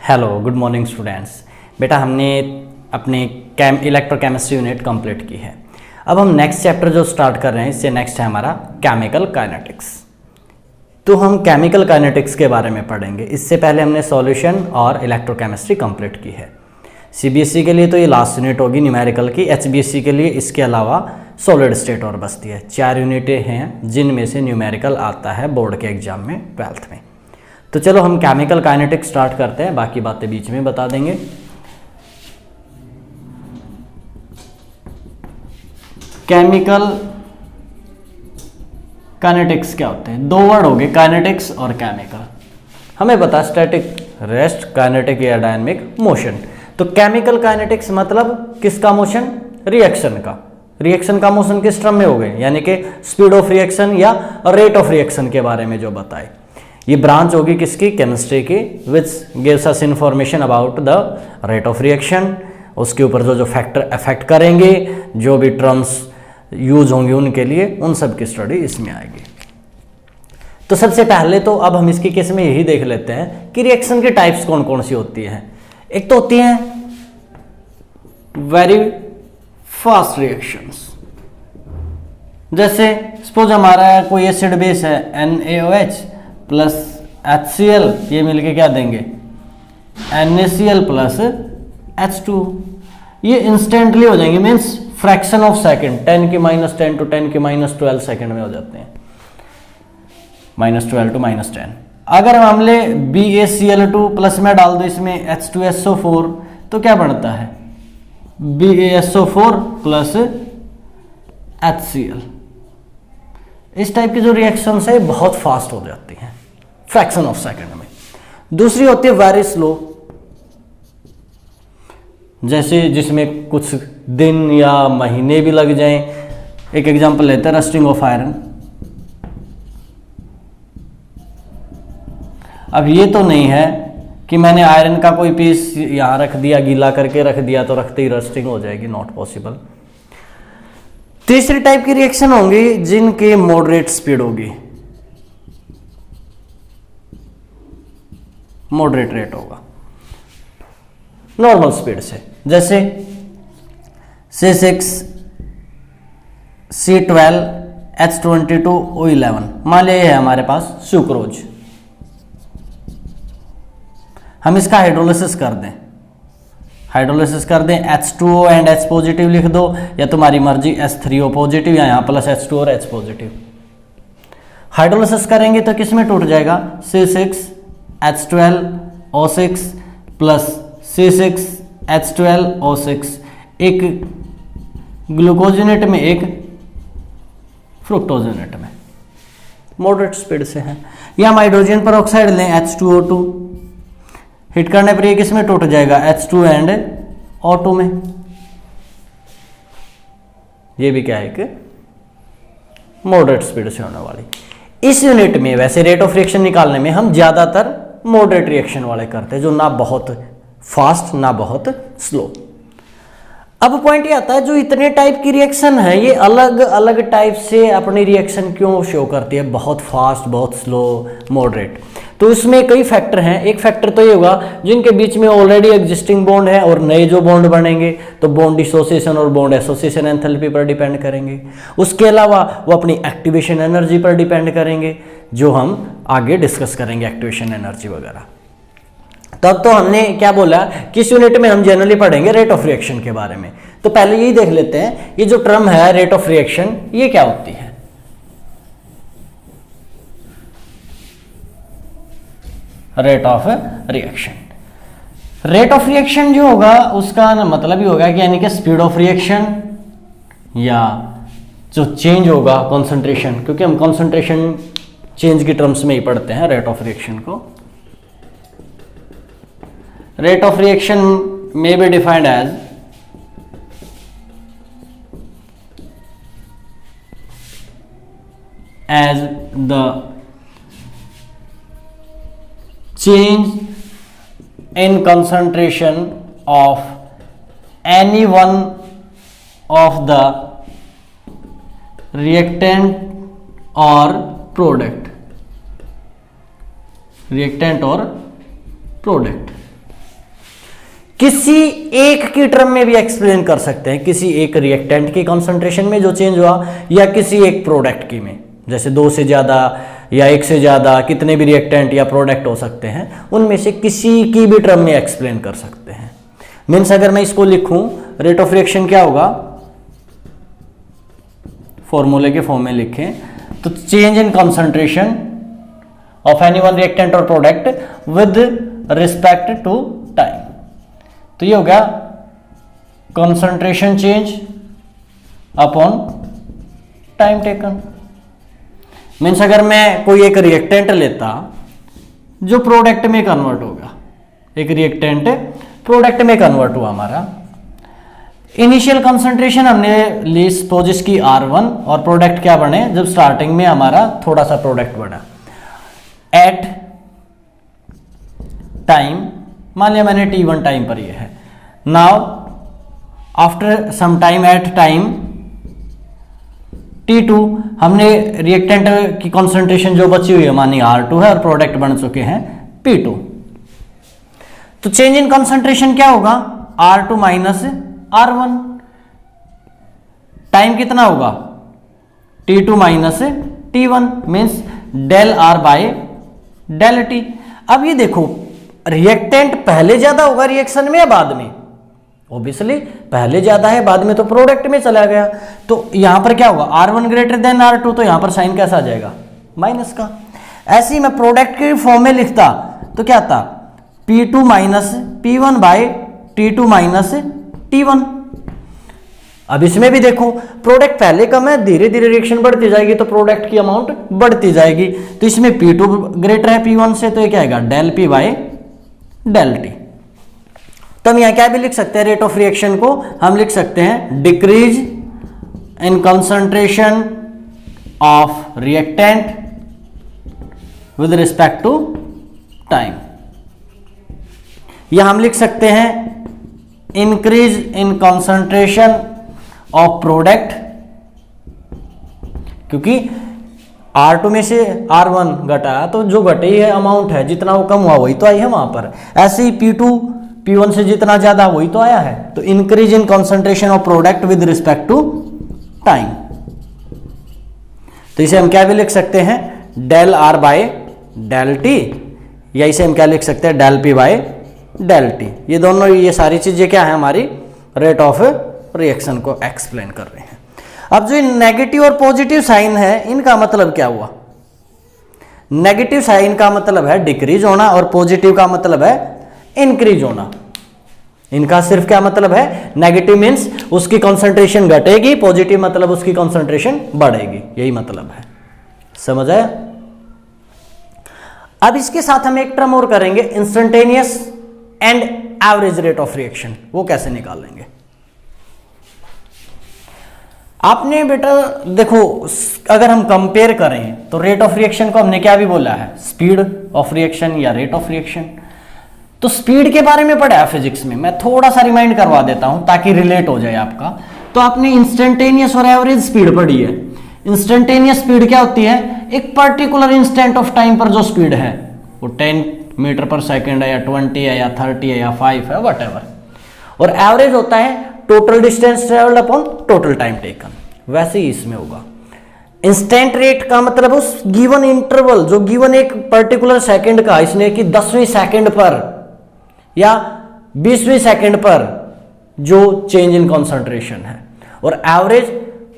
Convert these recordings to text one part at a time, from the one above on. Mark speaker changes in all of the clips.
Speaker 1: Hello good morning students. बेटा हमने अपने इलेक्ट्रोकेमिस्ट्री यूनिट कंप्लीट की है। अब हम नेक्स्ट चैप्टर जो स्टार्ट कर रहे हैं इससे नेक्स्ट है हमारा केमिकल काइनेटिक्स। तो हम केमिकल काइनेटिक्स के बारे में पढ़ेंगे। इससे पहले हमने सॉल्यूशन और इलेक्ट्रोकेमिस्ट्री कंप्लीट की है। सीबीएसई के लिए तो ये लास्ट यूनिट होगी न्यूमेरिकल की। एचबीएसई के लिए इसके अलावा सॉलिड स्टेट और बचती है। 4 यूनिटें हैं जिनमें से न्यूमेरिकल आता है बोर्ड के एग्जाम में 12th में। तो चलो हम केमिकल काइनेटिक्स स्टार्ट करते हैं, बाकी बातें बीच में बता देंगे। केमिकल काइनेटिक्स क्या होते हैं? 2 वर्ड हो गए, काइनेटिक्स और केमिकल। हमें पता स्टैटिक रेस्ट, काइनेटिक या डायनामिक मोशन। तो केमिकल काइनेटिक्स मतलब किसका मोशन? रिएक्शन का। रिएक्शन का मोशन किस टर्म में हो गए? यानी कि स्पीड ऑफ रिएक्शन या रेट ऑफ रिएक्शन के बारे में जो बताए। ये ब्रांच होगी किसकी? केमिस्ट्री की, which gives us information about the rate of reaction. उसके ऊपर जो फैक्टर अफेक्ट करेंगे, जो भी टर्म्स यूज होंगे उनके लिए, उन सब की स्टडी इसमें आएगी। तो सबसे पहले तो अब हम इसके केस में यही देख लेते हैं कि रिएक्शन की टाइप्स कौन कौन सी होती हैं। एक तो होती हैं वेरी फास्ट रिएक्शंस। जैसे सपोज हमारा कोई एसिड बेस है NaOH प्लस HCl, ये मिलके क्या देंगे? NaCl plus H2। ये इंस्टेंटली हो जाएंगे, means fraction of second, 10⁻10 to 10⁻12 second में हो जाते हैं, -12 to -10। अगर हम ले BaCl2 प्लस में डाल दो इसमें H2SO4 तो क्या बनता है? BaSO4 plus HCl। इस टाइप की जो रिएक्शंस है बहुत फास्ट हो जाती हैं, फ्रैक्शन ऑफ सेकंड में। दूसरी होती है वेरी स्लो, जैसे जिसमें कुछ दिन या महीने भी लग जाएं। एक एग्जांपल लेते हैं रस्टिंग ऑफ आयरन। अब ये तो नहीं है कि मैंने आयरन का कोई पीस यहां रख दिया, गीला करके रख दिया तो रखते ही रस्टिंग हो जाएगी, नॉट पॉसिबल। तीसरी टाइप की रिएक्शन होंगी जिनके मॉडरेट स्पीड होगी, मॉडरेट रेट होगा नॉर्मल स्पीड से। जैसे C6 C12 H22 O11। मान लिया है हमारे पास सुक्रोज, हम इसका हाइड्रोलिसिस कर दें, H2O एंड H पॉजिटिव लिख दो, या तुम्हारी मर्जी H3O पॉजिटिव या यहाँ प्लस H2 और H पॉजिटिव। हाइड्रोलिसिस करेंगे तो किस में टूट जाएगा? C6 H12O6 plus C6 H12O6, एक ग्लूकोज यूनिट में, एक फ्रुक्टोज यूनिट में, मॉडरेट स्पीड से है। या हम हाइड्रोजन पर ऑक्साइड लें H2O2, हिट करने पर ये किस में टूट जाएगा? H2 एंड O2 में। ये भी क्या है कि मॉडरेट स्पीड से होने वाली। इस यूनिट में वैसे रेट ऑफ रिएक्शन निकालने में हम ज्यादातर मॉडरेट रिएक्शन वाले करते हैं, जो ना बहुत फास्ट ना बहुत स्लो। अब पॉइंट ये आता है, जो इतने टाइप की रिएक्शन है ये अलग अलग टाइप से अपनी रिएक्शन क्यों शो करती है? बहुत फास्ट, बहुत स्लो, मॉडरेट। तो इसमें कई फैक्टर हैं। एक फैक्टर तो ये होगा जिनके बीच में ऑलरेडी एग्जिस्टिंग बॉन्ड है और नए जो बॉन्ड बनेंगे तो बॉन्ड डिसोसिएशन और बॉन्ड एसोसिएशन एंथैल्पी पर डिपेंड करेंगे। उसके अलावा वो अपनी एक्टिवेशन एनर्जी पर डिपेंड करेंगे, जो हम आगे डिस्कस करेंगे, एक्टिवेशन एनर्जी वगैरह। तब तो हमने क्या बोला, किस यूनिट में हम जनरली पढ़ेंगे रेट ऑफ रिएक्शन के बारे में। तो पहले यही देख लेते हैं, ये जो टर्म है रेट ऑफ रिएक्शन, ये क्या होती है? Rate of reaction, rate of reaction जो होगा उसका मतलब ही होगा कि यानी कि स्पीड ऑफ रिएक्शन या जो चेंज होगा कॉन्सेंट्रेशन, क्योंकि हम कॉन्सेंट्रेशन चेंज की टर्म्स में ही पढ़ते हैं रेट ऑफ रिएक्शन को। Rate of reaction may be defined as the change in concentration of any one of the reactant or product, reactant or product। किसी एक की टर्म में भी एक्सप्लेन कर सकते हैं, किसी एक रिएक्टेंट की कॉन्सेंट्रेशन में जो चेंज हुआ, या किसी एक प्रोडक्ट की में, जैसे 2 से ज़्यादा या 1 से ज़्यादा कितने भी रिएक्टेंट या प्रोडक्ट हो सकते हैं, उनमें से किसी की भी टर्म में एक्सप्लेन कर सकते हैं। मीन्स अगर मैं इसको लिखूं, रेट ऑफ रिएक्शन क्या होगा, फॉर्मूले के फॉर्म में लिखें तो change in concentration of any one reactant और product with respect to time. तो ये हो गया concentration change upon time taken. Means अगर मैं कोई एक रिएक्टेंट लेता जो प्रोडक्ट में कन्वर्ट होगा, एक रिएक्टेंट प्रोडक्ट में कन्वर्ट हुआ हमारा, इनिशियल कंसंट्रेशन हमने ली सपोज इसकी R1 और प्रोडक्ट क्या बने, जब स्टार्टिंग में हमारा थोड़ा सा प्रोडक्ट बना एट टाइम, मान लिया मैंने t1 टाइम पर ये है। Now after some time at time t2 हमने रिएक्टेंट की कंसंट्रेशन जो बची हुई है मानी R2 है और प्रोडक्ट बन चुके हैं P2। तो चेंज इन कंसंट्रेशन क्या होगा, R2 माइनस R1। टाइम कितना होगा, T2 minus T1 means del R by del T। अब ये देखो रिएक्टेंट पहले ज्यादा होगा रिएक्शन में या बाद में, ऑब्वियसली पहले ज्यादा है, बाद में तो प्रोडक्ट में चला गया। तो यहां पर क्या होगा, R1 ग्रेटर देन R2, तो यहां पर साइन कैसा आ जाएगा, माइनस का। ऐसे ही मैं प्रोडक्ट के फॉर्म में लिखता तो क्या था, P2 minus P1 bye T2 minus T1। अब इसमें भी देखो प्रोडक्ट पहले कम है, धीरे धीरे रिएक्शन बढ़ती जाएगी तो प्रोडक्ट की अमाउंट बढ़ती जाएगी। तो इसमें P2 ग्रेटर है P1 से, तो ये क्या आएगा, del P by del T। तो हम यहां क्या भी लिख सकते हैं, रेट ऑफ रिएक्शन को हम लिख सकते हैं decrease in concentration of reactant with respect to time, या हम लिख सकते हैं increase in concentration of product, क्योंकि R2 में से R1 घटा तो जो घटी है अमाउंट है, जितना वो कम हुआ वही तो आई है वहां पर। ऐसे ही P2 P1 से जितना ज्यादा वही तो आया है। तो increase in concentration of product with respect to time, तो इसे हम क्या भी लिख सकते हैं, del R by del T, या इसे हम क्या लिख सकते हैं, del P by del T। ये दोनों, ये सारी चीजें क्या है, हमारी रेट ऑफ रिएक्शन को एक्सप्लेन कर रहे हैं। अब जो नेगेटिव और पॉजिटिव साइन है, इनका मतलब क्या हुआ, नेगेटिव साइन का मतलब है डिक्रीज होना और पॉजिटिव का मतलब है इंक्रीज होना। इनका सिर्फ क्या मतलब है, नेगेटिव मीन्स उसकी कंसंट्रेशन घटेगी, पॉजिटिव मतलब उसकी कंसंट्रेशन बढ़ेगी, यही मतलब है। समझ आया। अब इसके साथ हम एक टर्म और करेंगे, instantaneous and average rate of reaction. वो कैसे निकालेंगे, आपने बेटा देखो, अगर हम कंपेयर करें तो रेट ऑफ रिएक्शन को हमने क्या भी बोला है, स्पीड ऑफ रिएक्शन या रेट ऑफ रिएक्शन। तो स्पीड के बारे में पढ़ा है फिजिक्स में, मैं थोड़ा सा रिमाइंड करवा देता हूं ताकि रिलेट हो जाए आपका। तो आपने इंस्टेंटेनियस और एवरेज स्पीड पढ़ी है। इंस्टेंटेनियस स्पीड क्या होती है, एक पर्टिकुलर इंस्टेंट ऑफ टाइम पर जो स्पीड है वो 10 मीटर पर सेकेंड है या 20 है या 30 है या 5 है, व्हाटएवर। और एवरेज होता है total distance travelled upon total time taken. वैसे ही इसमें होगा, इंस्टेंट रेट का मतलब उस गिवन इंटरवल, जो गिवन एक पर्टिकुलर सेकंड का, इसने कि 10वीं सेकंड पर या 20वीं सेकंड पर जो चेंज इन कंसंट्रेशन है। और average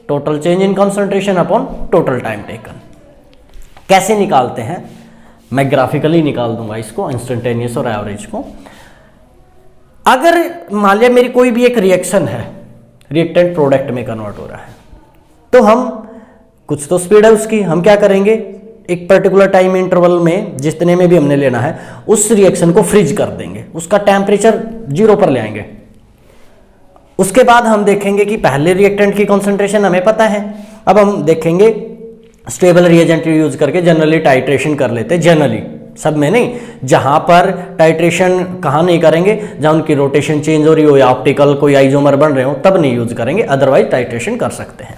Speaker 1: total change in concentration upon total time taken. कैसे निकालते हैं, मैं ग्राफिकली निकाल दूंगा इसको, इंस्टेंटेनियस और एवरेज को। अगर मान लिया मेरी कोई भी एक रिएक्शन है, रिएक्टेंट प्रोडक्ट में कन्वर्ट हो रहा है, तो हम कुछ तो स्पीड है उसकी, हम क्या करेंगे, एक पर्टिकुलर टाइम इंटरवल में जितने में भी हमने लेना है उस रिएक्शन को फ्रीज कर देंगे, उसका टेम्परेचर 0 पर ले आएंगे। उसके बाद हम देखेंगे कि पहले रिएक्टेंट की कंसंट्रेशन हमें पता है, अब हम देखेंगे स्टेबल रिएजेंट यूज करके जनरली टाइट्रेशन कर लेते हैं, जनरली सब में नहीं। जहां पर टाइट्रेशन कहाँ नहीं करेंगे, जहां उनकी रोटेशन चेंज हो रही हो या ऑप्टिकल कोई आइजोमर बन रहे हो तब नहीं यूज करेंगे, अदरवाइज टाइट्रेशन कर सकते हैं।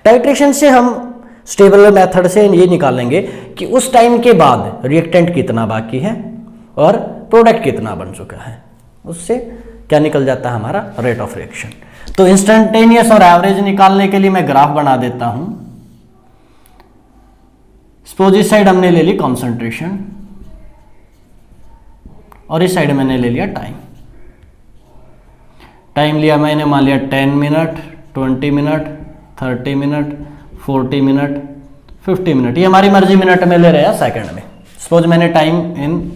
Speaker 1: टाइट्रेशन से हम स्टेबल मेथड से ये निकालेंगे कि उस टाइम के बाद रिएक्टेंट कितना बाकी है और प्रोडक्ट कितना बन चुका है, उससे क्या निकल जाता है हमारा रेट ऑफ रिएक्शन। तो इंस्टेंटेनियस और एवरेज निकालने के लिए मैं ग्राफ बना देता हूं। सपोज इस साइड हमने ले ली कॉन्सेंट्रेशन और इस साइड मैंने ले लिया टाइम। टाइम लिया मैंने, मान लिया 10 minute, 20 minute, 30 minute, 40 minute, 50 minute, ये हमारी मर्जी मिनट में ले रहे हैं सेकंड में। सपोज मैंने टाइम इन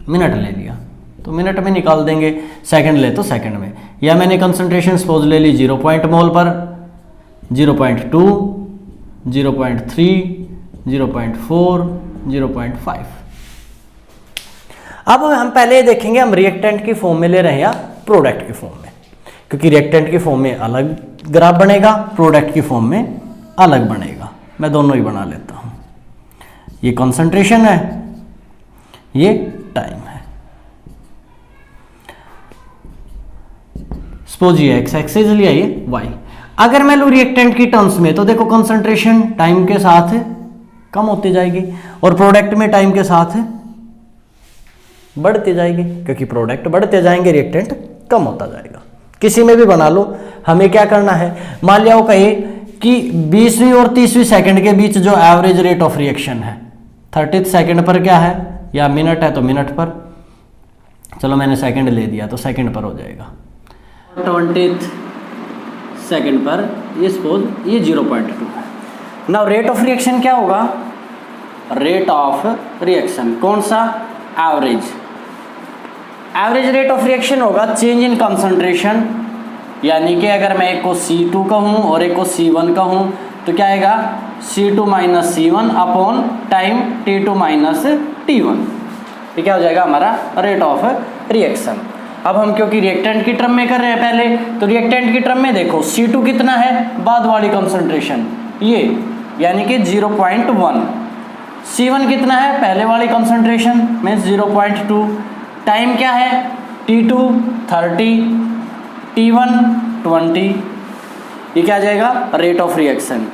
Speaker 1: मिनट ले लिया तो मिनट में निकाल देंगे, सेकंड ले तो सेकंड में। या मैंने कंसंट्रेशन सपोज ले ली 0 मोल पर, 0.2, 0.3, 0.4, 0.5। अब हम पहले देखेंगे हम रिएक्टेंट की फॉर्म में ले रहे हैं या प्रोडक्ट की फॉर्म में, क्योंकि रिएक्टेंट की फॉर्म में अलग ग्राफ बनेगा, प्रोडक्ट की फॉर्म में अलग बनेगा। मैं दोनों ही बना लेता हूं। ये कंसंट्रेशन है, ये टाइम है। सपोज ये एक्स एक्सिस लिया, ये वाई। अगर मैं लूँ रिएक्टेंट की टर्म्स में तो देखो कंसंट्रेशन टाइम के साथ कम होती जाएगी और प्रोडक्ट में टाइम के साथ बढ़ती जाएगी, क्योंकि प्रोडक्ट बढ़ते जाएंगे, रिएक्टेंट कम होता जाएगा। किसी में भी बना लो, हमें क्या करना है, मान लिया वो कहे कि 20वीं और 30वीं सेकंड के बीच जो एवरेज रेट ऑफ रिएक्शन है 30th सेकंड पर क्या है, या मिनट है तो मिनट पर, चलो मैंने सेकंड ले दिया तो सेकंड पर हो जाएगा। 20th सेकंड पर ये सपोज ये 0.2 है। नाउ रेट ऑफ रिएक्शन क्या होगा, रेट ऑफ रिएक्शन कौन सा, average. Average rate of reaction होगा चेंज इन कंसंट्रेशन, यानी कि अगर मैं एक को C2 कहूँ और एक को C1 कहूँ तो क्या आएगा, C2 minus C1 upon time T2 minus T1, ये क्या हो जाएगा हमारा रेट ऑफ रिएक्शन। अब हम क्योंकि रिएक्टेंट की टर्म में कर रहे हैं पहले, तो रिएक्टेंट की टर्म में देखो C2 कितना है, बाद वाली कंसंट्रेशन ये, यानी कि 0.1, C1 कितना है, पहले वाली कंसंट्रेशन मीन्स 0.2, टाइम क्या है T2 30, T1 20, ये क्या आ जाएगा रेट ऑफ रिएक्शन।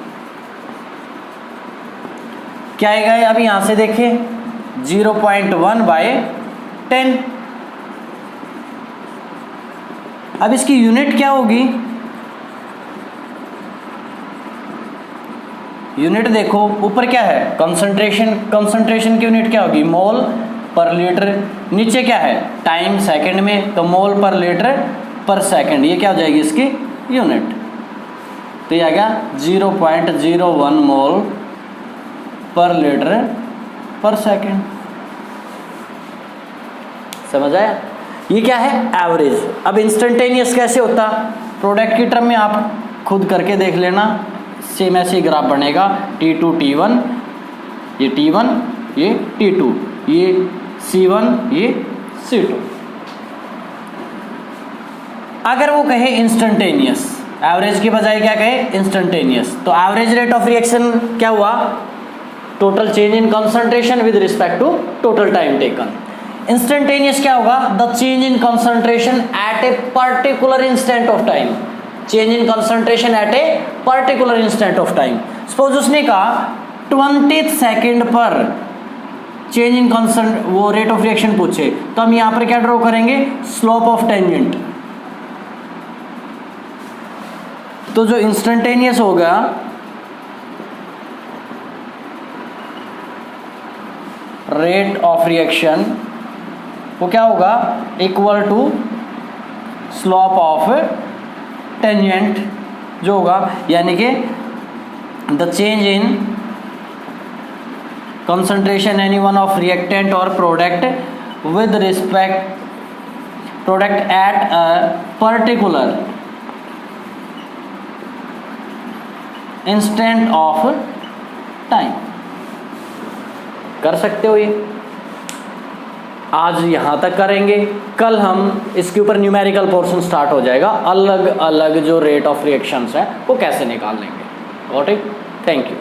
Speaker 1: क्या आएगा, अब यहां से देखिए 0.1/10। अब इसकी यूनिट क्या होगी, यूनिट देखो ऊपर क्या है कंसंट्रेशन, कंसंट्रेशन की यूनिट क्या होगी, मोल पर लीटर। नीचे क्या है टाइम सेकंड में, तो मोल पर लीटर पर सेकंड, ये क्या हो जाएगी इसकी यूनिट। तो ये आ गया 0.01 मोल पर लीटर पर सेकंड। समझ आया, ये क्या है एवरेज। अब इंस्टेंटेनियस कैसे होता, प्रोडक्ट की टर्म में आप खुद करके देख लेना, सेम ऐसे ग्राफ बनेगा, T2 T1, ये T1 ये T2, ये C1 ये C2। अगर वो कहे इंस्टेंटेनियस, एवरेज की बजाय क्या कहे इंस्टेंटेनियस, तो एवरेज रेट ऑफ रिएक्शन क्या हुआ, total change in concentration with respect to total time taken. Instantaneous क्या होगा, the change in concentration at a particular instant of time, change in concentration at a particular instant of time. Suppose उसने कहा 20th second पर change in कंसंट, वो rate of reaction पूछे, तो हम यहां पर क्या ड्रॉ करेंगे, स्लोप ऑफ टेंजेंट। तो जो इंस्टेंटेनियस होगा रेट ऑफ रिएक्शन वो क्या होगा, equal to slope of tangent जो होगा, यानी कि the change in concentration any one of reactant और product with respect product at a particular instant of time. कर सकते हो ये, आज यहाँ तक करेंगे, कल हम इसके ऊपर न्यूमेरिकल पोर्शन स्टार्ट हो जाएगा, अलग अलग जो रेट ऑफ रिएक्शंस है वो कैसे निकाल लेंगे। Got it, thank you.